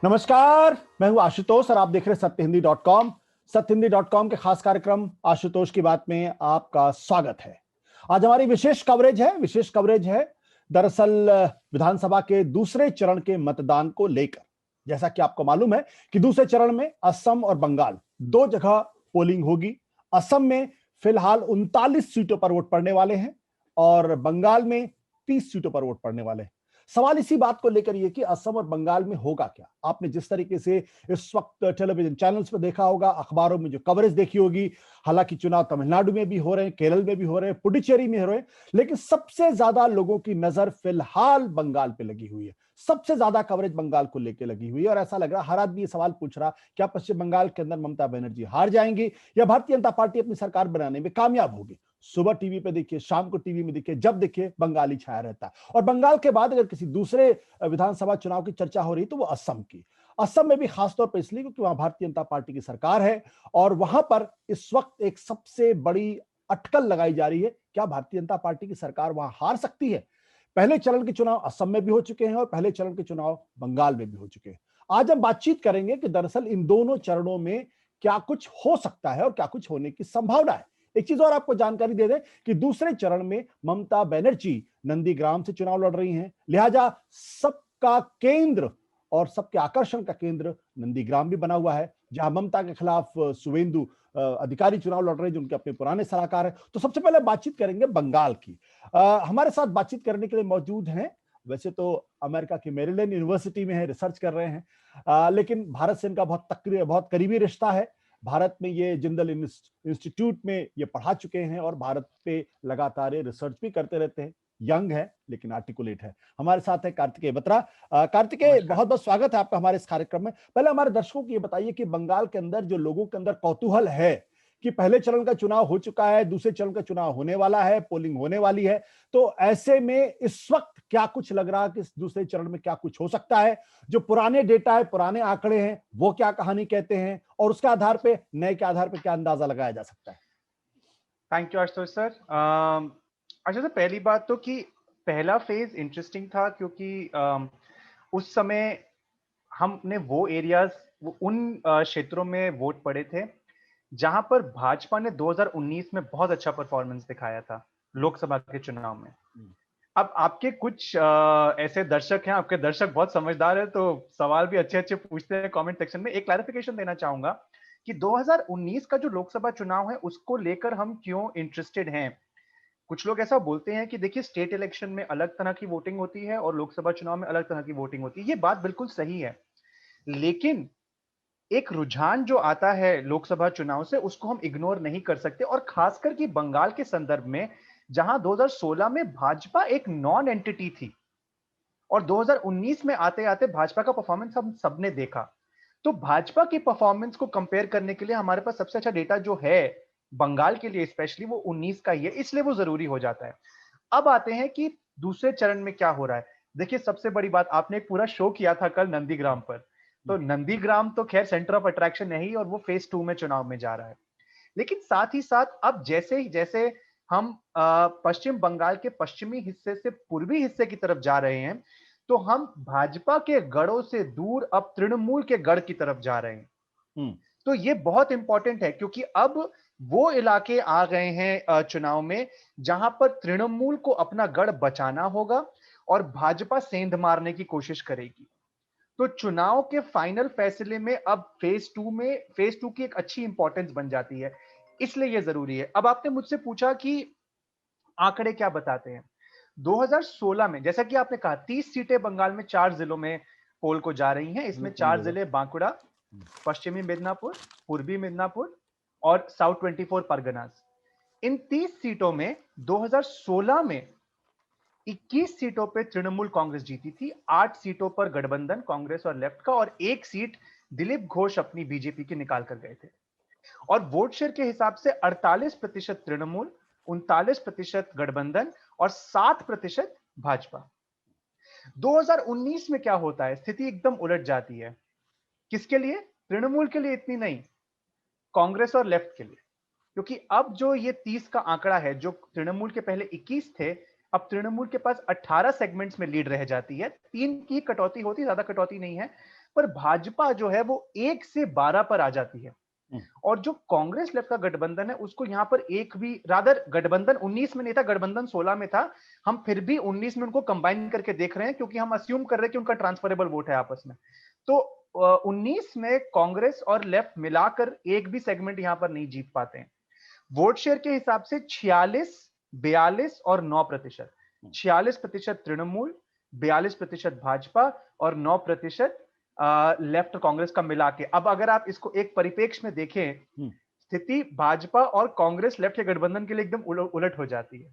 नमस्कार, मैं हूं आशुतोष और आप देख रहे हैं सत्यहिंदी.com। सत्यहिंदी.com के खास कार्यक्रम आशुतोष की बात में आपका स्वागत है। आज हमारी विशेष कवरेज है दरअसल विधानसभा के दूसरे चरण के मतदान को लेकर। जैसा कि आपको मालूम है कि दूसरे चरण में असम और बंगाल दो जगह पोलिंग होगी। असम में फिलहाल 39 सीटों पर वोट पड़ने वाले हैं और बंगाल में 30 सीटों पर वोट पड़ने वाले हैं। सवाल इसी बात को लेकर ये कि असम और बंगाल में होगा क्या। आपने जिस तरीके से इस वक्त टेलीविजन चैनल्स पर देखा होगा, अखबारों में जो कवरेज देखी होगी, हालांकि चुनाव तमिलनाडु में भी हो रहे हैं, केरल में भी हो रहे हैं, पुडुचेरी में हो रहे हैं, लेकिन सबसे ज्यादा लोगों की नजर फिलहाल बंगाल पे लगी हुई है। सबसे ज्यादा कवरेज बंगाल को लेकर लगी हुई है और ऐसा लग रहा है हर आदमी ये सवाल पूछ रहा, क्या पश्चिम बंगाल के अंदर ममता बनर्जी हार जाएंगी या भारतीय जनता पार्टी अपनी सरकार बनाने में कामयाब होगी। सुबह टीवी पे देखिए, शाम को टीवी में देखिए, जब देखिए बंगाली छाया रहता है। और बंगाल के बाद अगर किसी दूसरे विधानसभा चुनाव की चर्चा हो रही तो वो असम की। असम में भी खासतौर पर इसलिए क्योंकि वहां भारतीय जनता पार्टी की सरकार है और वहां पर इस वक्त एक सबसे बड़ी अटकल लगाई जा रही है, क्या भारतीय जनता पार्टी की सरकार वहां हार सकती है। पहले चरण के चुनाव असम में भी हो चुके हैं और पहले चरण के चुनाव बंगाल में भी हो चुके हैं। आज हम बातचीत करेंगे कि दरअसल इन दोनों चरणों में क्या कुछ हो सकता है और क्या कुछ होने की संभावना है। एक चीज और आपको जानकारी दे दें कि दूसरे चरण में ममता बनर्जी नंदीग्राम से चुनाव लड़ रही हैं, लिहाजा सबका केंद्र और सबके आकर्षण का केंद्र नंदीग्राम भी बना हुआ है, जहां ममता के खिलाफ सुवेंदु अधिकारी चुनाव लड़ रहे हैं जो उनके अपने पुराने सलाहकार हैं। तो सबसे पहले बातचीत करेंगे बंगाल की। हमारे साथ बातचीत करने के लिए मौजूद हैं, वैसे तो अमेरिका की मेरीलैंड यूनिवर्सिटी में है, रिसर्च कर रहे हैं, लेकिन भारत से इनका बहुत करीबी रिश्ता है। भारत में ये जिंदल इंस्टीट्यूट में ये पढ़ा चुके हैं और भारत पे लगातार ये रिसर्च भी करते रहते हैं। यंग है लेकिन आर्टिकुलेट है। हमारे साथ है कार्तिकेय बत्रा। कार्तिकेय, बहुत बहुत स्वागत है आपका हमारे इस कार्यक्रम में। पहले हमारे दर्शकों को ये बताइए कि बंगाल के अंदर जो लोगों के अंदर कौतूहल है कि पहले चरण का चुनाव हो चुका है, दूसरे चरण का चुनाव होने वाला है, पोलिंग होने वाली है, तो ऐसे में इस वक्त क्या कुछ लग रहा है कि इस दूसरे चरण में क्या कुछ हो सकता है। जो पुराने डेटा है, पुराने आंकड़े हैं, वो क्या कहानी कहते हैं और उसके आधार पे, नए के आधार पे क्या अंदाजा लगाया जा सकता है। Thank you Ashutosh sir. अच्छा, तो पहली बात तो कि पहला फेज इंटरेस्टिंग था क्योंकि उस समय हमने वो एरियाज, उन क्षेत्रों में वोट पड़े थे जहां पर भाजपा ने 2019 में बहुत अच्छा परफॉर्मेंस दिखाया था लोकसभा के चुनाव में। अब आपके कुछ ऐसे दर्शक हैं, आपके दर्शक बहुत समझदार है तो सवाल भी अच्छे अच्छे पूछते हैं कमेंट सेक्शन में। एक क्लैरिफिकेशन देना चाहूंगा कि 2019 का जो लोकसभा चुनाव है उसको लेकर हम क्यों इंटरेस्टेड हैं। कुछ लोग ऐसा बोलते हैं कि देखिए, स्टेट इलेक्शन में अलग तरह की वोटिंग होती है और लोकसभा चुनाव में अलग तरह की वोटिंग होती है। ये बात बिल्कुल सही है, लेकिन एक रुझान जो आता है लोकसभा चुनाव से उसको हम इग्नोर नहीं कर सकते। और खासकर कि बंगाल के संदर्भ में, जहां 2016 में भाजपा एक नॉन एंटिटी थी और 2019 में आते आते भाजपा का परफॉर्मेंस हम सबने देखा। तो भाजपा की परफॉर्मेंस को कंपेयर करने के लिए हमारे पास सबसे अच्छा डेटा जो है बंगाल के लिए स्पेशली वो 19 का ही है, इसलिए वो जरूरी हो जाता है। अब आते हैं कि दूसरे चरण में क्या हो रहा है। देखिए, सबसे बड़ी बात, आपने एक पूरा शो किया था कल नंदीग्राम पर, तो नंदीग्राम तो खैर सेंटर ऑफ अट्रैक्शन है ही और वो फेज 2 में चुनाव में जा रहा है। लेकिन साथ ही साथ अब जैसे जैसे हम पश्चिम बंगाल के पश्चिमी हिस्से से पूर्वी हिस्से की तरफ जा रहे हैं, तो हम भाजपा के गढ़ों से दूर अब तृणमूल के गढ़ की तरफ जा रहे हैं। तो ये बहुत इंपॉर्टेंट है क्योंकि अब वो इलाके आ गए हैं चुनाव में जहां पर तृणमूल को अपना गढ़ बचाना होगा और भाजपा सेंध मारने की कोशिश करेगी। तो चुनाव के फाइनल फैसले में अब फेज टू की एक अच्छी इंपॉर्टेंस बन जाती है, इसलिए यह जरूरी है। अब आपने मुझसे पूछा कि आंकड़े क्या बताते हैं। 2016 में जैसा कि आपने कहा 30 सीटें बंगाल में 4 जिलों में पोल को जा रही हैं। इसमें 4 जिले बांकुड़ा, पश्चिमी मिदनापुर, पूर्वी मिदनापुर और साउथ 24 परगनास। इन 30 सीटों में 2016 में 21 सीटों पर तृणमूल कांग्रेस जीती थी, 8 सीटों पर गठबंधन कांग्रेस और लेफ्ट का, और एक सीट दिलीप घोष अपनी बीजेपी की निकाल कर गए थे। और वोट शेयर के हिसाब से 48% तृणमूल, 39% गठबंधन और 7% भाजपा। 2019 में क्या होता है, स्थिति एकदम उलट जाती है। किसके लिए? तृणमूल के लिए इतनी नहीं, कांग्रेस और लेफ्ट के लिए। क्योंकि अब जो ये 30 का आंकड़ा है, जो तृणमूल के पहले 21 थे, अब तृणमूल के पास 18 सेगमेंट्स में लीड रह जाती है। 3 की कटौती होती, ज्यादा कटौती नहीं है। पर भाजपा जो है वो 1 से 12 पर आ जाती है। और जो कांग्रेस लेफ्ट का गठबंधन है उसको यहां पर एक भी, रादर गठबंधन 19 में नहीं था, गठबंधन 16 में था, हम फिर भी 19 में उनको कंबाइन करके देख रहे हैं क्योंकि हम अस्यूम कर रहे हैं कि उनका ट्रांसफरेबल वोट है आपस में। तो 19 में कांग्रेस और लेफ्ट मिलाकर एक भी सेगमेंट यहां पर नहीं जीत पाते हैं। वोट शेयर के हिसाब से 46, 42 और 9%। 46% तृणमूल, 42% भाजपा और 9% लेफ्ट कांग्रेस का मिला के। अब अगर आप इसको एक परिपेक्ष में देखें, स्थिति भाजपा और कांग्रेस लेफ्ट के गठबंधन के लिए एकदम उलट हो जाती है।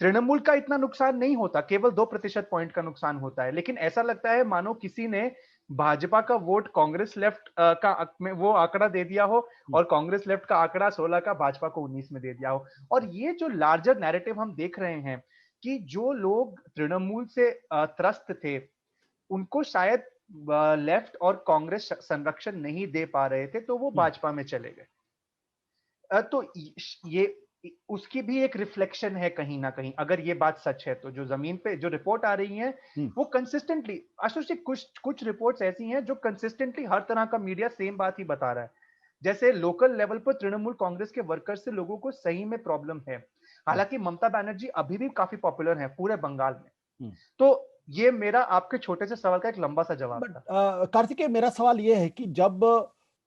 तृणमूल का इतना नुकसान नहीं होता, केवल 2% पॉइंट का नुकसान होता है, लेकिन ऐसा लगता है मानो किसी ने भाजपा का वोट कांग्रेस लेफ्ट का में वो आंकड़ा दे दिया हो और कांग्रेस लेफ्ट का आंकड़ा 16 का भाजपा को 19 में दे दिया हो। और ये जो लार्जर नैरेटिव हम देख रहे हैं कि जो लोग तृणमूल से त्रस्त थे उनको शायद लेफ्ट और कांग्रेस संरक्षण नहीं दे पा रहे थे, तो वो भाजपा में चले गए। तो ये उसकी भी एक रिफ्लेक्शन है कहीं ना कहीं, अगर ये बात सच है तो। जो जमीन पे जो रिपोर्ट आ रही है वो कंसिस्टेंटली, आशुष जी, कुछ रिपोर्ट्स ऐसी हैं जो कंसिस्टेंटली हर तरह का मीडिया सेम बात ही बता रहा है। जैसे लोकल लेवल पर तृणमूल कांग्रेस के वर्कर्स से लोगों को सही में प्रॉब्लम है। हालांकि ममता बनर्जी अभी भी काफी पॉपुलर है पूरे बंगाल में। तो ये मेरा आपके छोटे से सवाल का एक लंबा सा जवाब था। कार्तिकेय, मेरा सवाल यह है कि जब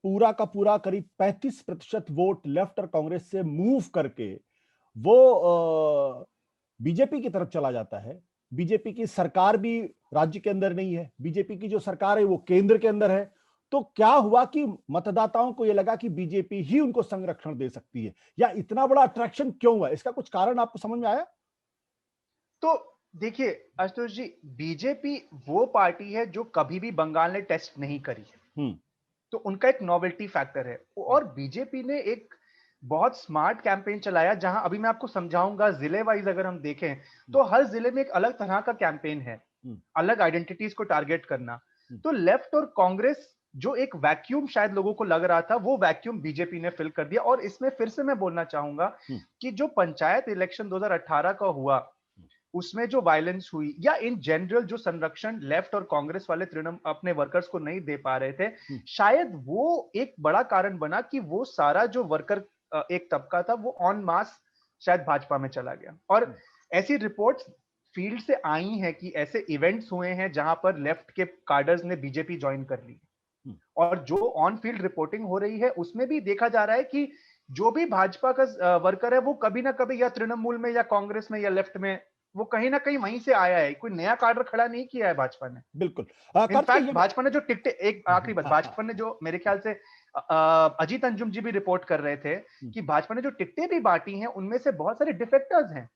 पूरा का पूरा करीब 35% वोट लेफ्ट और कांग्रेस से मूव करके वो बीजेपी की तरफ चला जाता है, बीजेपी की सरकार भी राज्य के अंदर नहीं है, बीजेपी की जो सरकार है वो केंद्र के अंदर है, तो क्या हुआ कि मतदाताओं को यह लगा कि बीजेपी ही उनको संरक्षण दे सकती है, या इतना बड़ा अट्रैक्शन क्यों हुआ? इसका कुछ कारण आपको समझ में आया? तो देखिए आशुतोष जी, बीजेपी वो पार्टी है जो कभी भी बंगाल ने टेस्ट नहीं करी है, तो उनका एक नॉवेल्टी फैक्टर है। और बीजेपी ने एक बहुत स्मार्ट कैंपेन चलाया, जहां अभी मैं आपको समझाऊंगा। जिले वाइज अगर हम देखें तो हर जिले में एक अलग तरह का कैंपेन है, अलग आइडेंटिटीज को टारगेट करना। तो लेफ्ट और कांग्रेस, जो एक वैक्यूम शायद लोगों को लग रहा था, वो वैक्यूम बीजेपी ने फिल कर दिया। और इसमें फिर से मैं बोलना चाहूंगा कि जो पंचायत इलेक्शन 2018 का हुआ, उसमें जो वायलेंस हुई, या इन जनरल जो संरक्षण लेफ्ट और कांग्रेस वाले तृणमूल अपने वर्कर्स को नहीं दे पा रहे थे, शायद वो एक बड़ा कारण बना कि वो सारा जो वर्कर एक तबका था वो ऑन मास शायद भाजपा में चला गया। और ऐसी रिपोर्ट्स फील्ड से आई हैं कि ऐसे इवेंट्स हुए हैं जहां पर लेफ्ट के कार्डर्स ने बीजेपी ज्वाइन कर ली। और जो ऑन फील्ड रिपोर्टिंग हो रही है उसमें भी देखा जा रहा है कि जो भी भाजपा का वर्कर है वो कभी ना कभी या तृणमूल में या कांग्रेस में या लेफ्ट में, वो कहीं ना कहीं वहीं से आया है। कोई नया कार्डर खड़ा नहीं किया है भाजपा ने। बिल्कुल। इनफैक्ट भाजपा ने जो टिकटें, एक आखिरी बात, भाजपा ने जो, मेरे ख्याल से अजीत अंजुम जी भी रिपोर्ट कर रहे थे कि भाजपा ने जो टिकटें भी बांटी हैं उनमें से बहुत सारे डिफेक्टर्स हैं।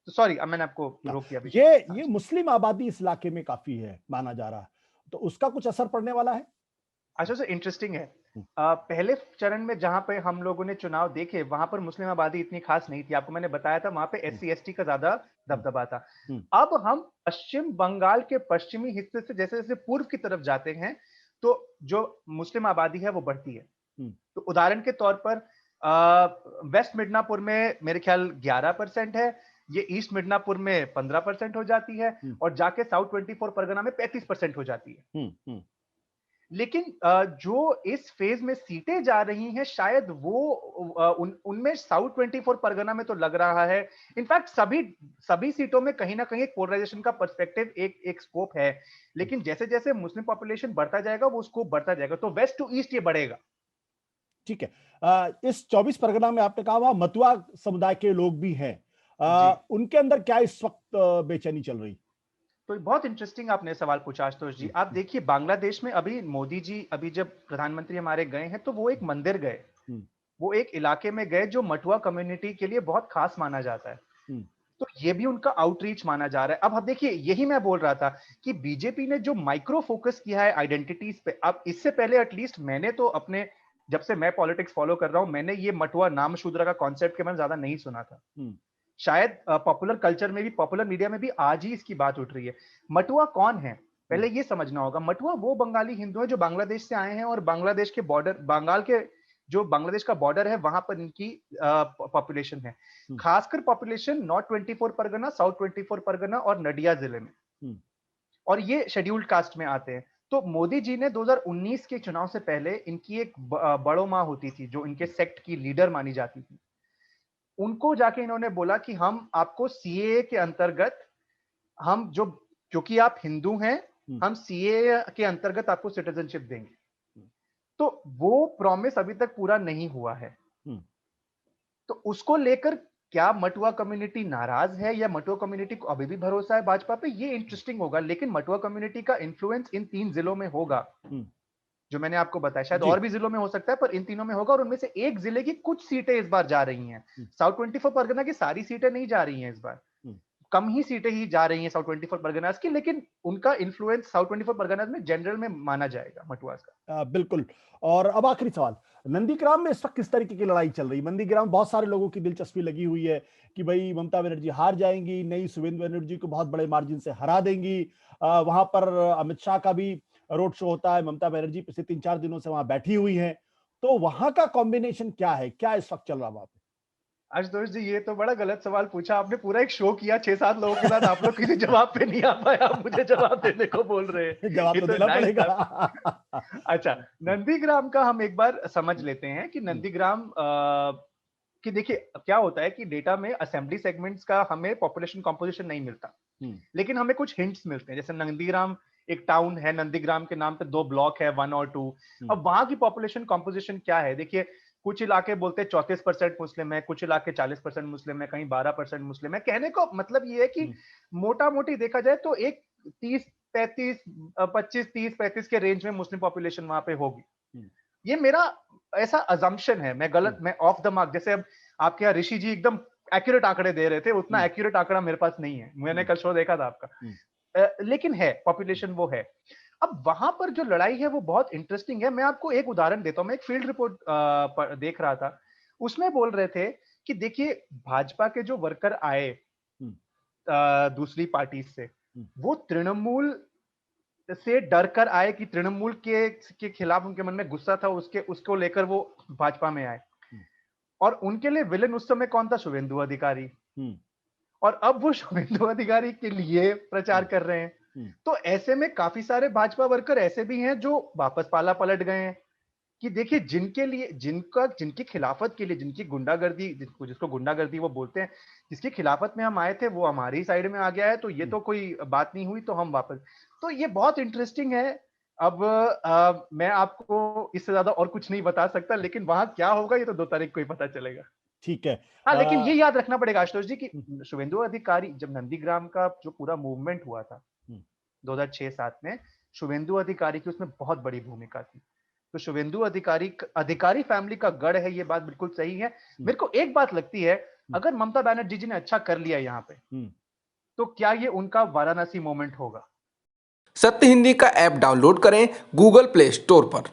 तो सॉरी, अब मैंने आपको रोक दिया। ये मुस्लिम आबादी इस इलाके में काफी है माना जा रहा है, तो उसका कुछ असर पड़ने वाला है? अच्छा, से इंटरेस्टिंग है। पहले चरण में जहां पे हम लोगों ने चुनाव देखे, वहां पर मुस्लिम आबादी इतनी खास नहीं थी। आपको मैंने बताया था वहां पे SC ST का ज्यादा दबदबा था। अब हम पश्चिम बंगाल के पश्चिमी हिस्से से जैसे जैसे पूर्व की तरफ जाते हैं तो जो मुस्लिम आबादी है वो बढ़ती है। तो उदाहरण के तौर पर वेस्ट मिदनापुर में मेरे ख्याल 11% है, ये ईस्ट मिदनापुर में 15% हो जाती है, और जाके साउथ 24 परगना में 35% हो जाती है। लेकिन जो इस फेज में सीटें जा रही हैं, शायद वो उनमें साउथ 24 परगना में तो लग रहा है। इनफैक्ट सभी सीटों में कहीं ना कहीं एक पोलराइजेशन का पर्सपेक्टिव, एक स्कोप है। लेकिन जैसे जैसे मुस्लिम पॉपुलेशन बढ़ता जाएगा वो स्कोप बढ़ता जाएगा, तो वेस्ट टू ईस्ट ये बढ़ेगा। ठीक है। इस 24 परगना में आपने कहा वहां मतुआ समुदाय के लोग भी हैं, उनके अंदर क्या इस वक्त बेचैनी चल रही? तो बहुत इंटरेस्टिंग आपने सवाल पूछा आशुतोष जी। आप देखिए, बांग्लादेश में अभी मोदी जी अभी जब प्रधानमंत्री हमारे गए हैं तो वो एक मंदिर गए, वो एक इलाके में गए जो मटुआ कम्युनिटी के लिए बहुत खास माना जाता है। तो ये भी उनका आउटरीच माना जा रहा है। अब देखिए, यही मैं बोल रहा था कि बीजेपी ने जो माइक्रो फोकस किया है आइडेंटिटीज पे, अब इससे पहले एटलीस्ट मैंने तो अपने, जब से मैं पॉलिटिक्स फॉलो कर रहा हूं, मैंने ये मटुआ नाम शूद्र का कॉन्सेप्ट के मैंने ज्यादा नहीं सुना था। शायद पॉपुलर कल्चर में भी, पॉपुलर मीडिया में भी आज ही इसकी बात उठ रही है। मटुआ कौन है पहले ये समझना होगा। मटुआ वो बंगाली हिंदू है जो बांग्लादेश से आए हैं, और बांग्लादेश के बॉर्डर, बंगाल के जो बांग्लादेश का बॉर्डर है वहां पर इनकी पॉपुलेशन है। खासकर population north 24 Pargana, south 24 Pargana और नडिया जिले में, और ये शेड्यूल्ड कास्ट में आते हैं। तो मोदी जी ने 2019 के चुनाव से पहले इनकी एक बड़ो माँ होती थी जो इनके सेक्ट की लीडर मानी जाती थी, उनको जाके इन्होंने बोला कि हम आपको सीएए के अंतर्गत हम जो क्योंकि आप हिंदू हैं, हम सीएए के अंतर्गत आपको सिटीजनशिप देंगे। तो वो प्रॉमिस अभी तक पूरा नहीं हुआ है। तो उसको लेकर क्या मटुआ कम्युनिटी नाराज है या मटुआ कम्युनिटी को अभी भी भरोसा है भाजपा पे, ये इंटरेस्टिंग होगा। लेकिन मटुआ कम्युनिटी का इन्फ्लुएंस इन 3 जिलों में होगा जो मैंने आपको बताया, शायद और भी जिलों में हो सकता है पर इन तीनों में होगा। और उनमें से एक जिले की कुछ सीटें इस बार जा रही हैं। साउथ 24 परगना की सारी सीटें नहीं जा रही हैं इस बार, कम ही सीटें ही जा रही हैं साउथ 24 परगनास की, लेकिन उनका इन्फ्लुएंस साउथ 24 परगनास में जनरल में माना जाएगा मटुआस का। बिल्कुल। और अब आखिरी सवाल, नंदीग्राम में इस वक्त किस तरीके की लड़ाई चल रही है? नंदीग्राम बहुत सारे लोगों की दिलचस्पी लगी हुई है कि भाई ममता बनर्जी हार जाएंगी, नई शुवेंदु बनर्जी को बहुत बड़े मार्जिन से हरा देंगी। वहां पर अमित शाह का भी रोड शो होता है, ममता बनर्जी पिछले 3-4 दिनों से वहां बैठी हुई हैं। तो वहां का कॉम्बिनेशन क्या है, क्या इस वक्त चल रहा वहां पे? आशुतोष जी, ये तो बड़ा गलत सवाल पूछा आपने। पूरा एक शो किया 6-7 लोगों के साथ, आप लोग किसी जवाब पे नहीं आ पाए, आप मुझे जवाब देने को बोल रहे हैं। जवाब तो देना पड़ेगा। अच्छा, नंदीग्राम का हम एक बार समझ लेते हैं कि नंदीग्राम कि देखिए क्या होता है कि डेटा में असेंबली सेगमेंट्स का हमें पॉपुलेशन कंपोजिशन नहीं मिलता, लेकिन हमें कुछ हिंट्स मिलते हैं। जैसे नंदीग्राम एक टाउन है, नंदीग्राम के नाम पे 2 ब्लॉक है, 1 और 2। अब वहां की पॉपुलेशन कंपोजिशन क्या है? देखिए, कुछ इलाके बोलते हैं 34% मुस्लिम है, कुछ इलाके 40% मुस्लिम है, कहीं 12% मुस्लिम है। कहने को मतलब ये है कि मोटा मोटी देखा जाए तो एक 30-35 25-30-35 के रेंज में मुस्लिम पॉपुलेशन वहां पे होगी। ये मेरा ऐसा अजम्पशन है, मैं गलत, मैं ऑफ द मार्क। जैसे अब आपके यहाँ ऋषि जी एकदम एक्यूरेट आंकड़े दे रहे थे, उतना एक्यूरेट आंकड़ा मेरे पास नहीं है। मैंने कल शो देखा था आपका, लेकिन है पॉपुलेशन वो है। अब वहां पर जो लड़ाई है वो बहुत इंटरेस्टिंग है। मैं आपको एक उदाहरण देता हूं। मैं एक फील्ड रिपोर्ट देख रहा था, उसमें बोल रहे थे कि देखिए भाजपा के जो वर्कर आए दूसरी पार्टी से, वो तृणमूल से डर कर आए कि तृणमूल के खिलाफ उनके मन में गुस्सा था, उसको लेकर वो भाजपा में आए। और उनके लिए विलेन उस समय कौन था? शुवेंदु अधिकारी। और अब वो शुवेंदु अधिकारी के लिए प्रचार कर रहे हैं। तो ऐसे में काफी सारे भाजपा वर्कर ऐसे भी हैं जो वापस पाला पलट गए हैं कि देखिए जिनके लिए जिनकी खिलाफत के लिए, जिनकी गुंडागर्दी, जिसको गुंडागर्दी वो बोलते हैं, जिसकी खिलाफत में हम आए थे वो हमारी साइड में आ गया है, तो ये तो कोई बात नहीं हुई, तो हम वापस। तो ये बहुत इंटरेस्टिंग है। अब मैं आपको इससे ज्यादा और कुछ नहीं बता सकता, लेकिन वहां क्या होगा ये तो 2 तारीख को ही पता चलेगा। ठीक है। हाँ, लेकिन ये याद रखना पड़ेगा आशुतोष जी कि शुवेंदु अधिकारी, जब नंदीग्राम का जो पूरा मूवमेंट हुआ था 2006-7 में, शुवेंदु अधिकारी की उसमें बहुत बड़ी भूमिका थी। तो शुवेंदु अधिकारी फैमिली का गढ़ है, ये बात बिल्कुल सही है। मेरे को एक बात लगती है, अगर ममता बनर्जी जी ने अच्छा कर लिया यहाँ पे, तो क्या ये उनका वाराणसी मोमेंट होगा? सत्य हिंदी का ऐप डाउनलोड करें गूगल प्ले स्टोर पर।